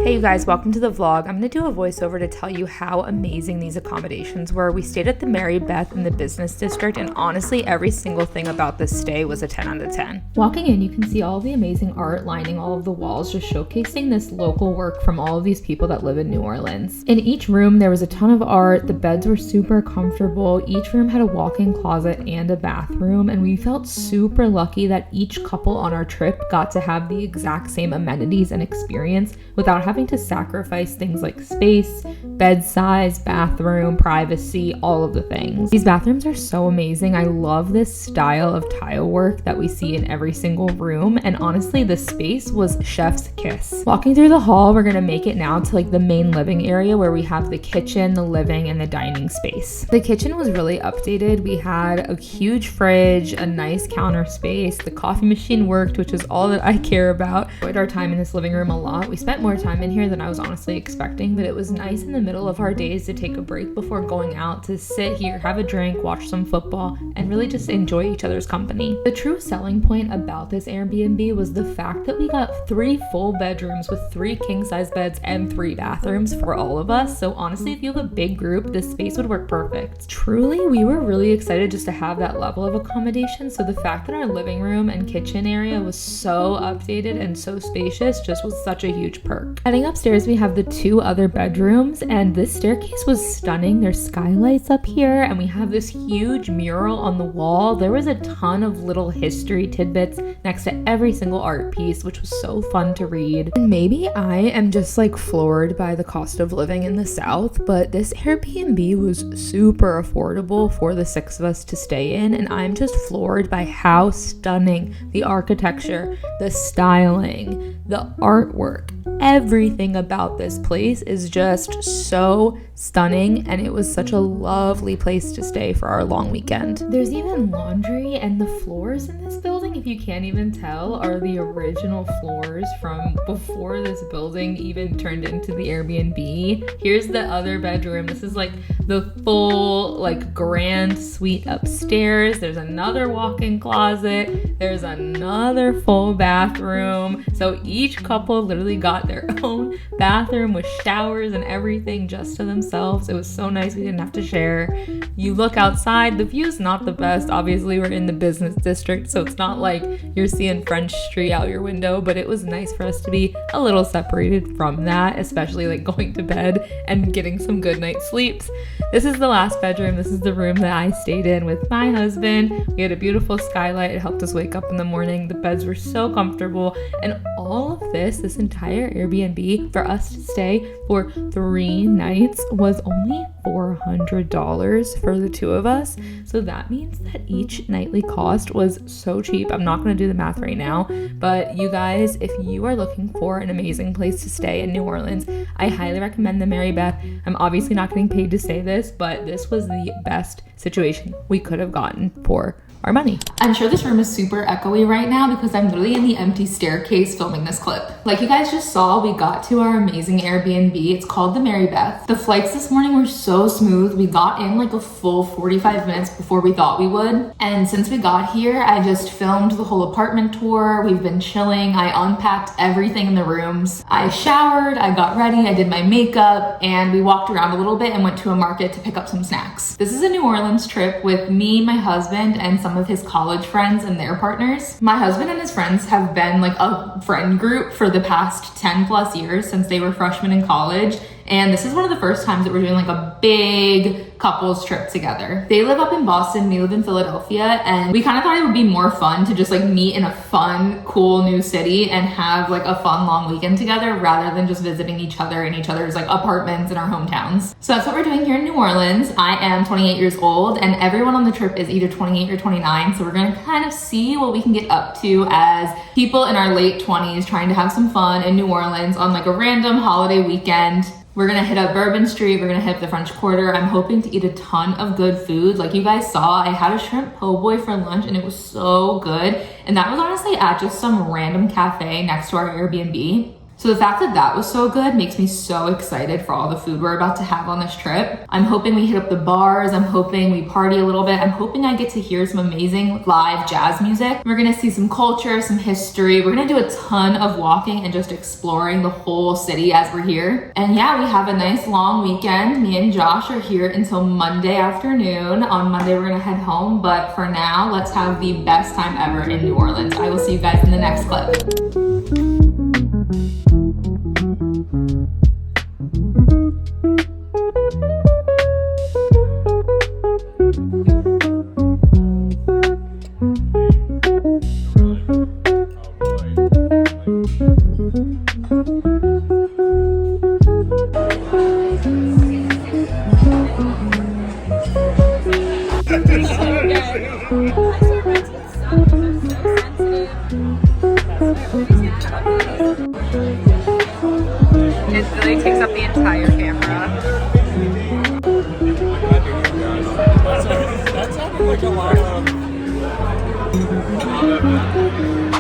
Hey you guys, welcome to the vlog. I'm going to do a voiceover to tell you how amazing these accommodations were. We stayed at the MaryBeth in the business district, and honestly every single thing about this stay was a 10 out of 10. Walking in, you can see all the amazing art lining all of the walls, just showcasing this local work from all of these people that live in New Orleans. In each room there was a ton of art, the beds were super comfortable, each room had a walk-in closet and a bathroom, and we felt super lucky that each couple on our trip got to have the exact same amenities and experience without having to sacrifice things like space, bed size, bathroom, privacy, all of the things. These bathrooms are so amazing. I love this style of tile work that we see in every single room, and honestly the space was chef's kiss. Walking through the hall, we're gonna make it now to like the main living area where we have the kitchen, the living, and the dining space. The kitchen was really updated. We had a huge fridge, a nice counter space, the coffee machine worked, which is all that I care about. We enjoyed our time in this living room a lot. We spent more time in here than I was honestly expecting, but it was nice in the middle of our days to take a break before going out, to sit here, have a drink, watch some football, and really just enjoy each other's company. The true selling point about this Airbnb was the fact that we got 3 full bedrooms with 3 king-size beds and 3 bathrooms for all of us. So honestly, if you have a big group, this space would work perfect. Truly, we were really excited just to have that level of accommodation. So the fact that our living room and kitchen area was so updated and so spacious just was such a huge perk. Heading upstairs, we have the 2 other bedrooms, and this staircase was stunning. There's skylights up here, and we have this huge mural on the wall. There was a ton of little history tidbits next to every single art piece, which was so fun to read. And maybe I am just like floored by the cost of living in the South, but this Airbnb was super affordable for the 6 of us to stay in, and I'm just floored by how stunning the architecture, the styling, the artwork, everything about this place is just so stunning, and it was such a lovely place to stay for our long weekend. There's even laundry, and the floors in this building, if you can't even tell, are the original floors from before this building even turned into the Airbnb. Here's the other bedroom. This is like the full like grand suite upstairs. There's another walk-in closet. There's another full bathroom. So each couple literally got their own bathroom with showers and everything just to themselves. It was so nice. We didn't have to share. You look outside, the view is not the best. Obviously, we're in the business district, so it's not like you're seeing French Street out your window, but it was nice for us to be a little separated from that, especially like going to bed and getting some good night's sleeps. This is the last bedroom. This is the room that I stayed in with my husband. We had a beautiful skylight. It helped us wake up in the morning. The beds were so comfortable, and all of this entire Airbnb for us to stay for 3 nights was only $400 for the 2 of us. So that means that each nightly cost was so cheap. I'm not going to do the math right now, but you guys, if you are looking for an amazing place to stay in New Orleans, I highly recommend the MaryBeth. I'm obviously not getting paid to say this, but this was the best situation we could have gotten for our money. I'm sure this room is super echoey right now because I'm literally in the empty staircase filming this clip. Like you guys just saw, we got to our amazing Airbnb. It's called the MaryBeth. The flights this morning were so smooth. We got in like a full 45 minutes before we thought we would. And since we got here, I just filmed the whole apartment tour. We've been chilling. I unpacked everything in the rooms. I showered, I got ready, I did my makeup, and we walked around a little bit and went to a market to pick up some snacks. This is a New Orleans trip with me, my husband, and some of his college friends and their partners. My husband and his friends have been like a friend group for the past 10 plus years since they were freshmen in college. And this is one of the first times that we're doing like a big couples trip together. They live up in Boston, we live in Philadelphia, and we kind of thought it would be more fun to just like meet in a fun, cool new city and have like a fun long weekend together rather than just visiting each other in each other's like apartments in our hometowns. So that's what we're doing here in New Orleans. I am 28 years old and everyone on the trip is either 28 or 29. So we're gonna kind of see what we can get up to as people in our late 20s trying to have some fun in New Orleans on like a random holiday weekend. We're gonna hit up Bourbon Street, we're gonna hit up the French Quarter. I'm hoping to to eat a ton of good food. Like you guys saw, I had a shrimp po' boy for lunch and it was so good. And that was honestly at just some random cafe next to our Airbnb. So the fact that that was so good makes me so excited for all the food we're about to have on this trip. I'm hoping we hit up the bars. I'm hoping we party a little bit. I'm hoping I get to hear some amazing live jazz music. We're gonna see some culture, some history. We're gonna do a ton of walking and just exploring the whole city as we're here. And yeah, we have a nice long weekend. Me and Josh are here until Monday afternoon. On Monday, we're gonna head home. But for now, let's have the best time ever in New Orleans. I will see you guys in the next clip. It really takes up the entire camera. That sounded like a lot of...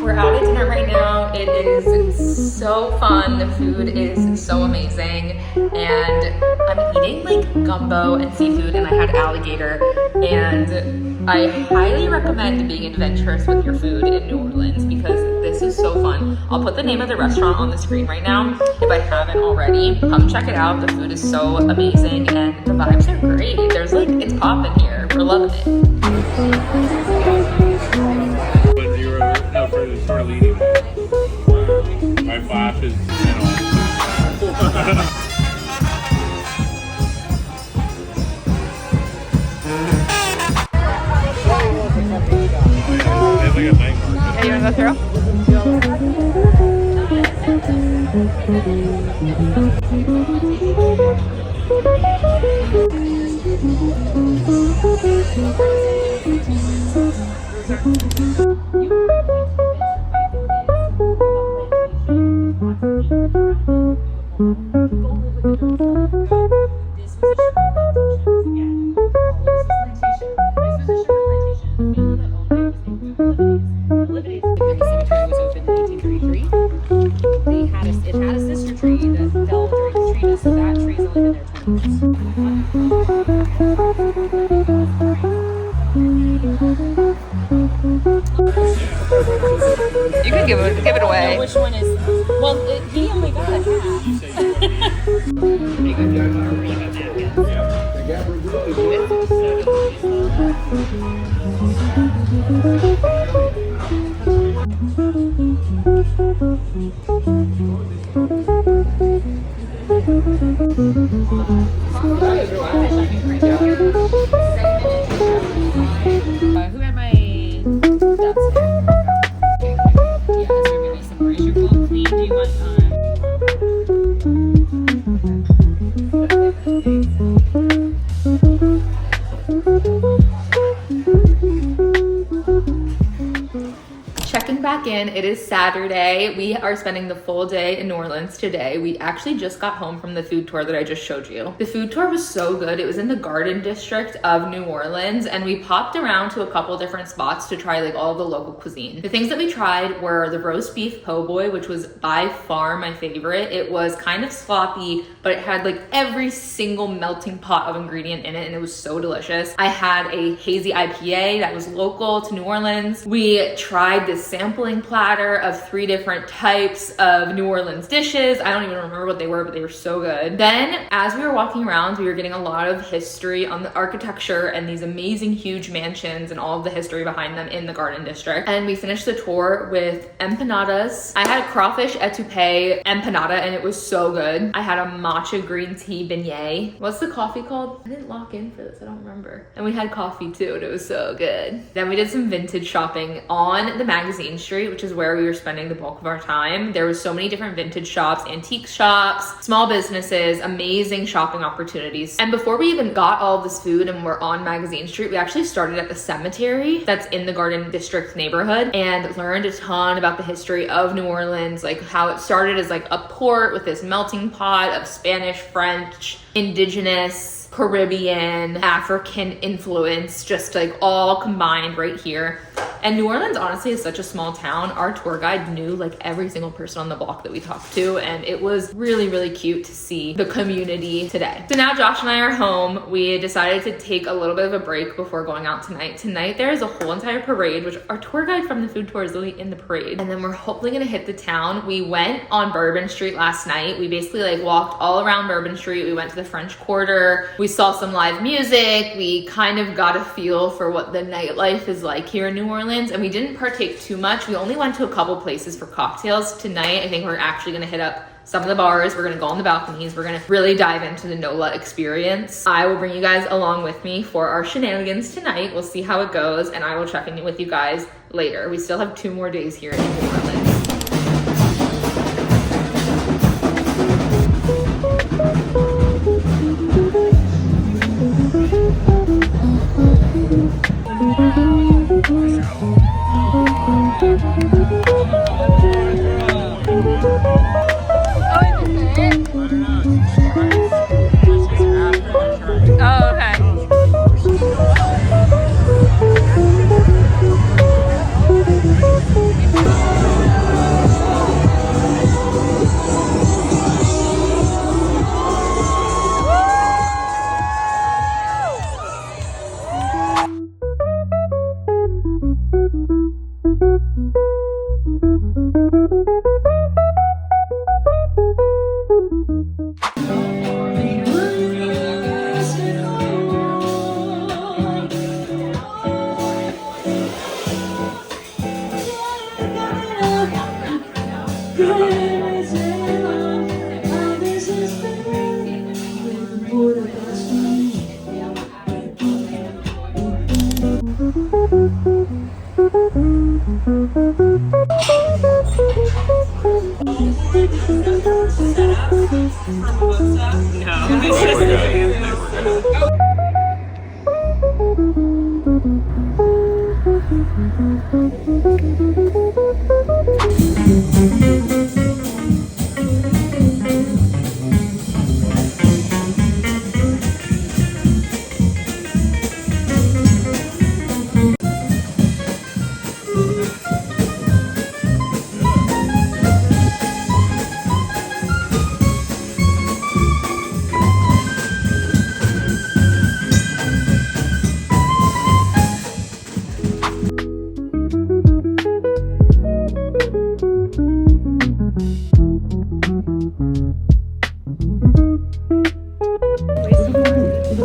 We're out at dinner right now. It is so fun. The food is so amazing. And I'm eating like gumbo and seafood, and I had alligator. And I highly recommend being adventurous with your food in New Orleans because this is so fun. I'll put the name of the restaurant on the screen right now if I haven't already. Come check it out. The food is so amazing and the vibes are great. There's like, it's popping here. We're loving it. But you were, no, for the sort of leading. My flash is, It's like a night market. Yeah, you wanna go through? It had a sister tree that fell during the tree, so that tree's only been there 20 years. You can give it away. No, which one is? Well, he only got a who had my steps there? Yeah, is there maybe some more? Is your bowl clean? Do you want Checking back in, it is Saturday. We are spending the full day in New Orleans today. We actually just got home from the food tour that I just showed you. The food tour was so good. It was in the Garden District of New Orleans, and we popped around to a couple different spots to try like all the local cuisine. The things that we tried were the roast beef po' boy, which was by far my favorite. It was kind of sloppy, but it had like every single melting pot of ingredient in it, and it was so delicious. I had a hazy IPA that was local to New Orleans. We tried this sampling platter of 3 different types of New Orleans dishes. I don't even remember what they were, but they were so good. Then as we were walking around, we were getting a lot of history on the architecture and these amazing huge mansions and all of the history behind them in the Garden District. And we finished the tour with empanadas. I had a crawfish etoupe empanada and it was so good. I had a matcha green tea beignet. What's the coffee called? I didn't lock in for this, I don't remember. And we had coffee too and it was so good. Then we did some vintage shopping on the Magazine Street, which is is where we were spending the bulk of our time. There was so many different vintage shops, antique shops, small businesses, amazing shopping opportunities. And before we even got all of this food and we're on Magazine Street, we actually started at the cemetery that's in the Garden District neighborhood and learned a ton about the history of New Orleans, like how it started as like a port with this melting pot of Spanish, French, indigenous, Caribbean, African influence, just like all combined right here. And New Orleans honestly is such a small town. Our tour guide knew like every single person on the block that we talked to, and it was really, really cute to see the community today. So now Josh and I are home. We decided to take a little bit of a break before going out tonight. Tonight there is a whole entire parade, which our tour guide from the food tour is literally in the parade. And then we're hopefully gonna hit the town. We went on Bourbon Street last night. We basically like walked all around Bourbon Street. We went to the French Quarter. We saw some live music. We kind of got a feel for what the nightlife is like here in New Orleans. And we didn't partake too much. We only went to a couple places for cocktails. Tonight, I think we're actually gonna hit up some of the bars. We're gonna go on the balconies. We're gonna really dive into the NOLA experience. I will bring you guys along with me for our shenanigans tonight. We'll see how it goes, and I will check in with you guys later. We still have 2 more days here in New Orleans.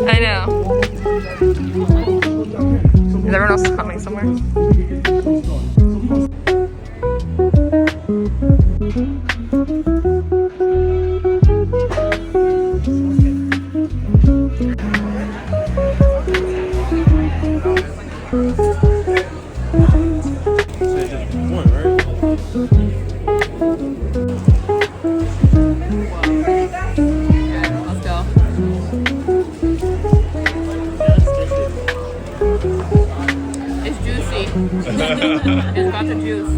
I know. Is everyone else coming somewhere? It's got the juice.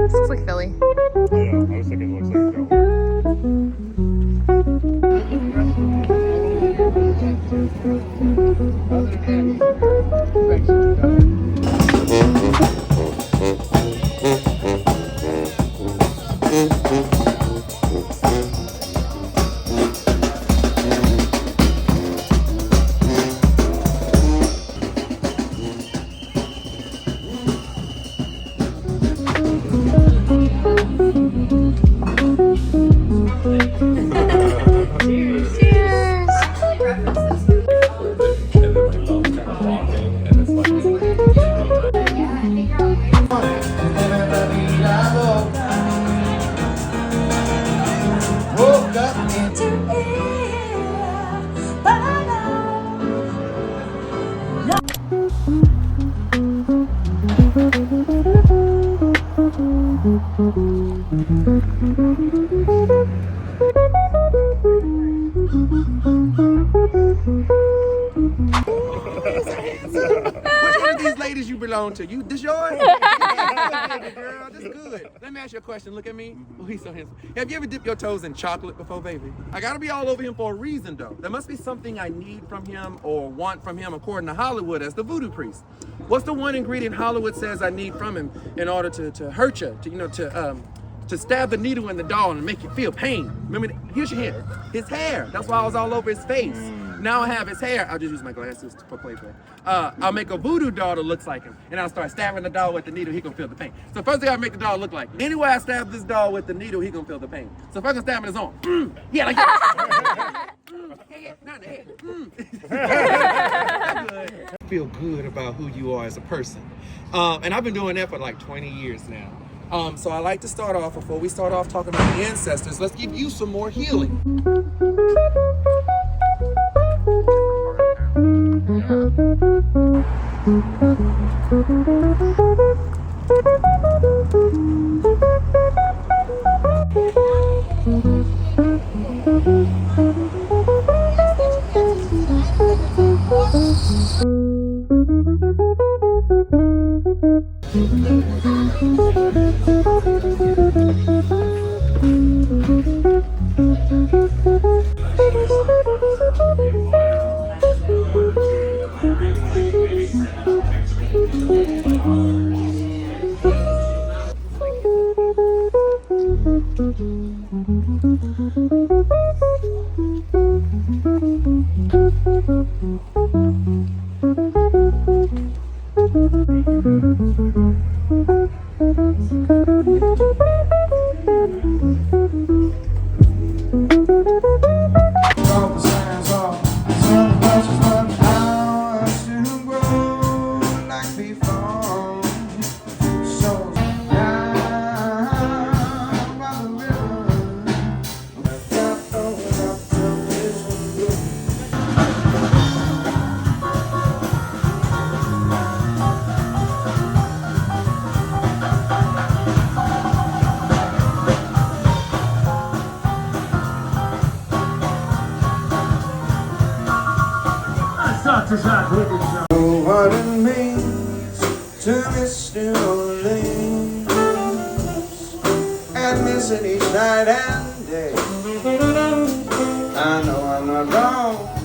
This looks like Philly. Yeah, I was thinking it looks like Philly. Cheers! And then my mom's kind of walking, and it's like he's so handsome. Which one of these ladies you belong to? This yours? Good, girl, this good. Let me ask you a question. Look at me. Oh, he's so handsome. Have you ever dipped your toes in chocolate before, baby? I gotta be all over him for a reason, though. There must be something I need from him or want from him, according to Hollywood, as the voodoo priest. What's the one ingredient Hollywood says I need from him in order to hurt you, to stab the needle in the doll and make you feel pain? Remember, here's your hint. His hair. That's why I was all over his face. Now I have his hair. I'll just use my glasses for playplay. I'll make a voodoo doll that looks like him, and I'll start stabbing the doll with the needle. He gonna feel the pain. So first thing I make the doll look like. Anyway, I stab this doll with the needle, he gonna feel the pain. So if I can stab in his arm, yeah, like that. Yeah, not in the head. Good. I feel good about who you are as a person, and I've been doing that for like 20 years now. So I like to start off, before we start off talking about the ancestors, let's give you some more healing. Know what it means to miss New Orleans and miss it each night and day. I know I'm not wrong.